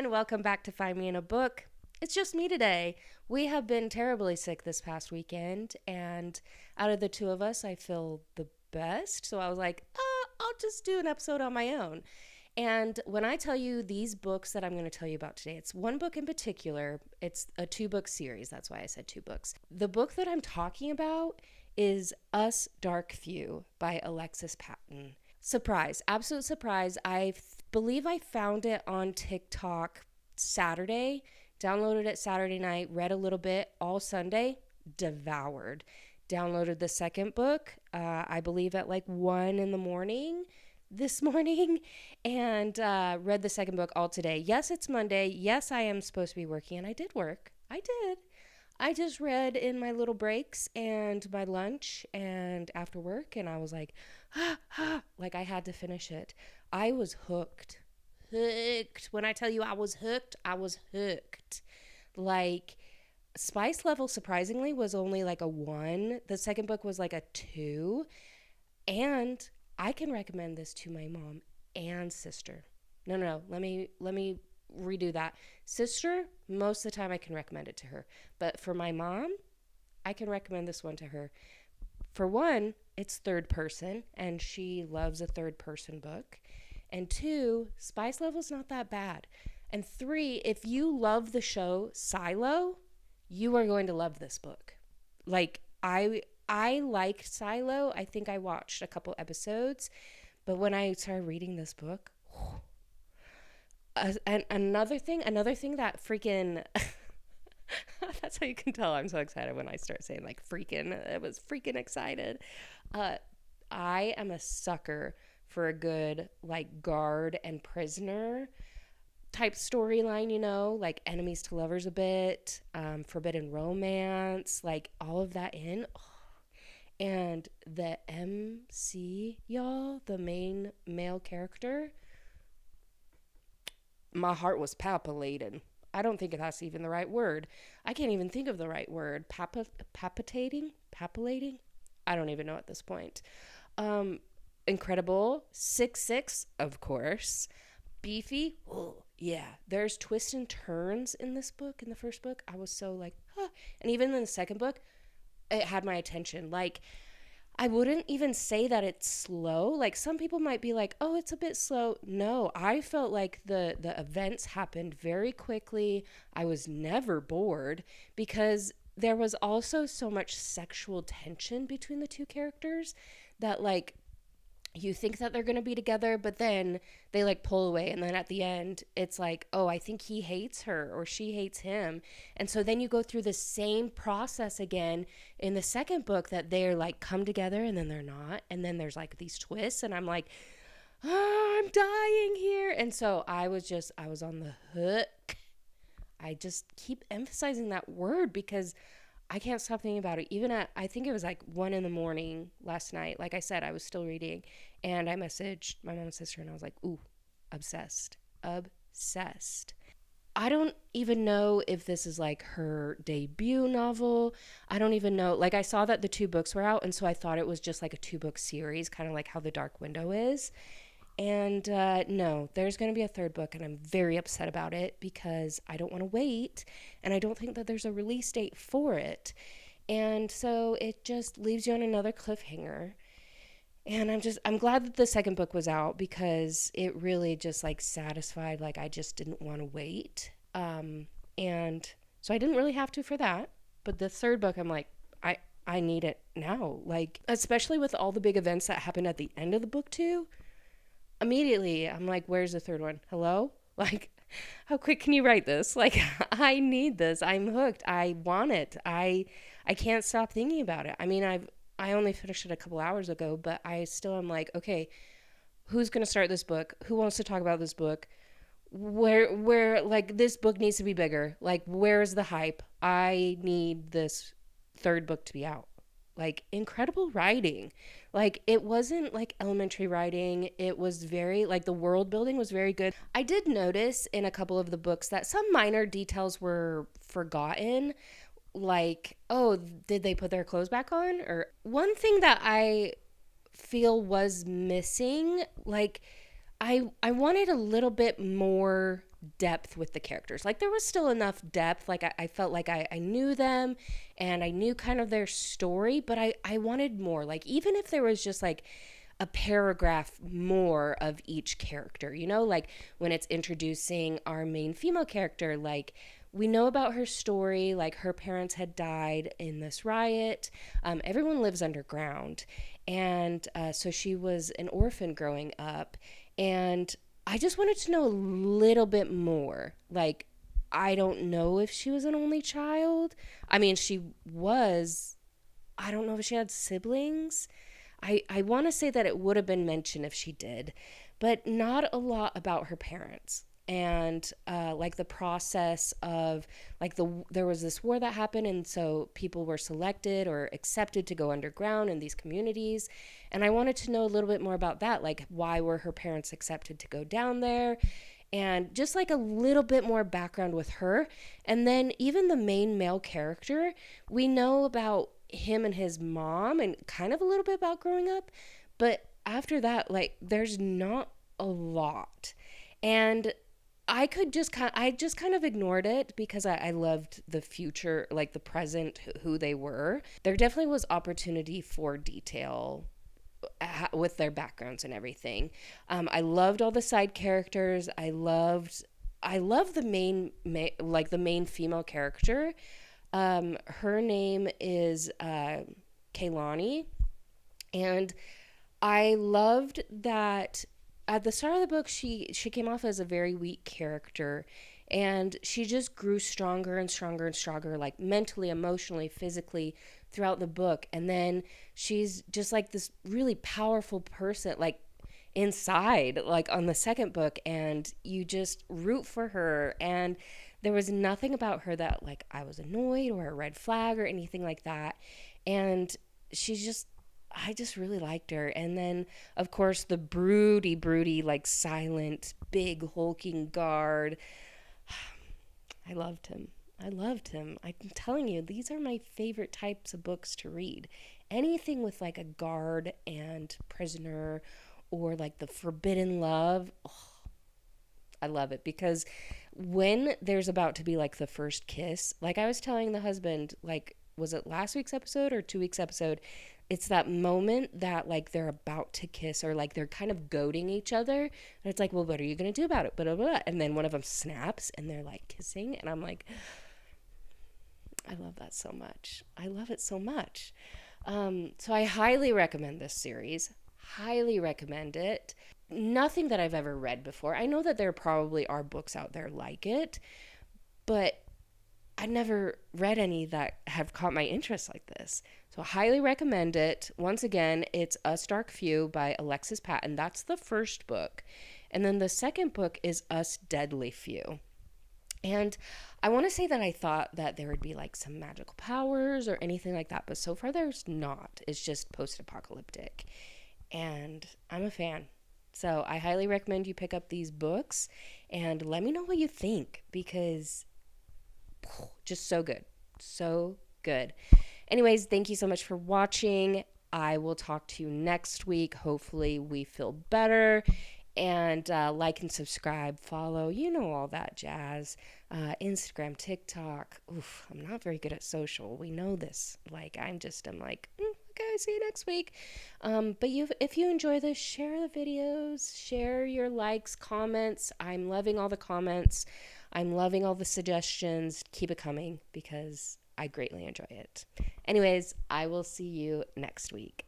everyone. Welcome back to Find Me in a Book. It's just me today. We have been terribly sick this past weekend, and out of the two of us, I feel the best. So I was like, I'll just do an episode on my own. And when I tell you these books that I'm going to tell you about today, it's one book in particular. It's a 2-book series. That's why I said 2 books. The book that I'm talking about is Us Dark Few by Alexis Patton. Surprise, absolute surprise. I believe I found it on TikTok Saturday, downloaded it Saturday night, read a little bit all Sunday, devoured. Downloaded the second book, I believe at like 1 in the morning this morning, and read the second book all today. Yes, it's Monday. Yes, I am supposed to be working, and I did work. I did. I just read in my little breaks and my lunch and after work, and I was like, like I had to finish it. I was hooked. When I tell you I was hooked, I was hooked. Like, spice level surprisingly was only like a 1. The second book was like a 2. And I can recommend this to my mom and sister. No, let me redo that. Sister, most of the time I can recommend it to her. But for my mom, I can recommend this one to her. For one, it's third person, and she loves a third person book. And 2, spice level's not that bad. And 3, if you love the show Silo, you are going to love this book. Like, I liked Silo. I think I watched a couple episodes. But when I started reading this book, and another thing that freaking that's how you can tell I'm so excited when I start saying like freaking. I was freaking excited. I am a sucker for a good like guard and prisoner type storyline, you know, like enemies to lovers a bit, forbidden romance, like all of that in. And the MC, y'all, the main male character, my heart was palpitating. I don't think that's even the right word. I can't even think of the right word. Papillating? I don't even know at this point. Incredible. 6'6", of course. Beefy. Oh, yeah. There's twists and turns in this book. In the first book, I was so like, huh. And even in the second book, it had my attention. Like, I wouldn't even say that it's slow. Like, some people might be like, oh, it's a bit slow. No, I felt like the events happened very quickly. I was never bored because there was also so much sexual tension between the two characters that, like, you think that they're going to be together, but then they like pull away. And then at the end, it's like, oh, I think he hates her or she hates him. And so then you go through the same process again in the second book that they're like come together and then they're not. And then there's like these twists and I'm like, oh, I'm dying here. And so I was on the hook. I just keep emphasizing that word because I can't stop thinking about it. Even at, I think it was like 1 in the morning last night. Like I said, I was still reading and I messaged my mom and sister and I was like, ooh, obsessed. I don't even know if this is like her debut novel. I don't even know. Like I saw that the 2 books were out and so I thought it was just like a 2-book series, kind of like how The Dark Window is. And no, there's going to be a 3rd book and I'm very upset about it because I don't want to wait and I don't think that there's a release date for it. And so it just leaves you on another cliffhanger. And I'm glad that the 2nd book was out because it really just like satisfied, like I just didn't want to wait. And so I didn't really have to for that. But the 3rd book, I'm like, I need it now. Like, especially with all the big events that happened at the end of the book too. Immediately, I'm like, where's the 3rd one? Hello? Like, how quick can you write this? Like, I need this. I'm hooked. I want it. I can't stop thinking about it. I mean, I only finished it a couple hours ago, but I still am like, okay, who's going to start this book? Who wants to talk about this book? Where, like, this book needs to be bigger. Like, where's the hype? I need this 3rd book to be out. Like, incredible writing. Like, it wasn't like elementary writing. It was very, like, the world building was very good. I did notice in a couple of the books that some minor details were forgotten. Like, oh, did they put their clothes back on? Or one thing that I feel was missing, like, I wanted a little bit more depth with the characters. Like there was still enough depth. Like I felt like I knew them and I knew kind of their story, but I wanted more. Like even if there was just like a paragraph more of each character, you know, like when it's introducing our main female character, like we know about her story, like her parents had died in this riot. Everyone lives underground. And so she was an orphan growing up. And I just wanted to know a little bit more. Like, I don't know if she was an only child. I mean, she was. I don't know if she had siblings. I want to say that it would have been mentioned if she did, but not a lot about her parents. And like the process of like there was this war that happened, and so people were selected or accepted to go underground in these communities, and I wanted to know a little bit more about that, like why were her parents accepted to go down there, and just like a little bit more background with her. And then even the main male character, we know about him and his mom and kind of a little bit about growing up, but after that, like there's not a lot. And I just kind of ignored it because I loved the future, like the present, who they were. There definitely was opportunity for detail with their backgrounds and everything. I loved all the side characters. I loved the like the main female character. Her name is Kaylani, and I loved that at the start of the book she came off as a very weak character, and she just grew stronger and stronger and stronger, like mentally, emotionally, physically, throughout the book. And then she's just like this really powerful person, like inside, like on the second book, and you just root for her. And there was nothing about her that like I was annoyed or a red flag or anything like that. And she's just I just really liked her. And then, of course, the broody, like silent, big, hulking guard. I loved him. I loved him. I'm telling you, these are my favorite types of books to read. Anything with like a guard and prisoner or like the forbidden love. Oh, I love it because when there's about to be like the first kiss, like I was telling the husband, like, was it last week's episode or 2 weeks episode? It's that moment that like they're about to kiss or like they're kind of goading each other. And it's like, well, what are you going to do about it? Blah, blah, blah. And then one of them snaps and they're like kissing. And I'm like, I love that so much. I love it so much. So I highly recommend this series. Highly recommend it. Nothing that I've ever read before. I know that there probably are books out there like it, but I never read any that have caught my interest like this. So I highly recommend it. Once again, it's Us Dark Few by Alexis Patton. That's the first book. And then the second book is Us Deadly Few. And I want to say that I thought that there would be like some magical powers or anything like that, but so far there's not. It's just post-apocalyptic. And I'm a fan. So I highly recommend you pick up these books and let me know what you think because just so good. So good. Anyways, thank you so much for watching. I will talk to you next week. Hopefully we feel better. And like and subscribe, follow, you know, all that jazz. Instagram, TikTok. Oof, I'm not very good at social. We know this. Like, I'm like, okay, see you next week. But if you enjoy this, share the videos, share your likes, comments. I'm loving all the comments. I'm loving all the suggestions. Keep it coming because I greatly enjoy it. Anyways, I will see you next week.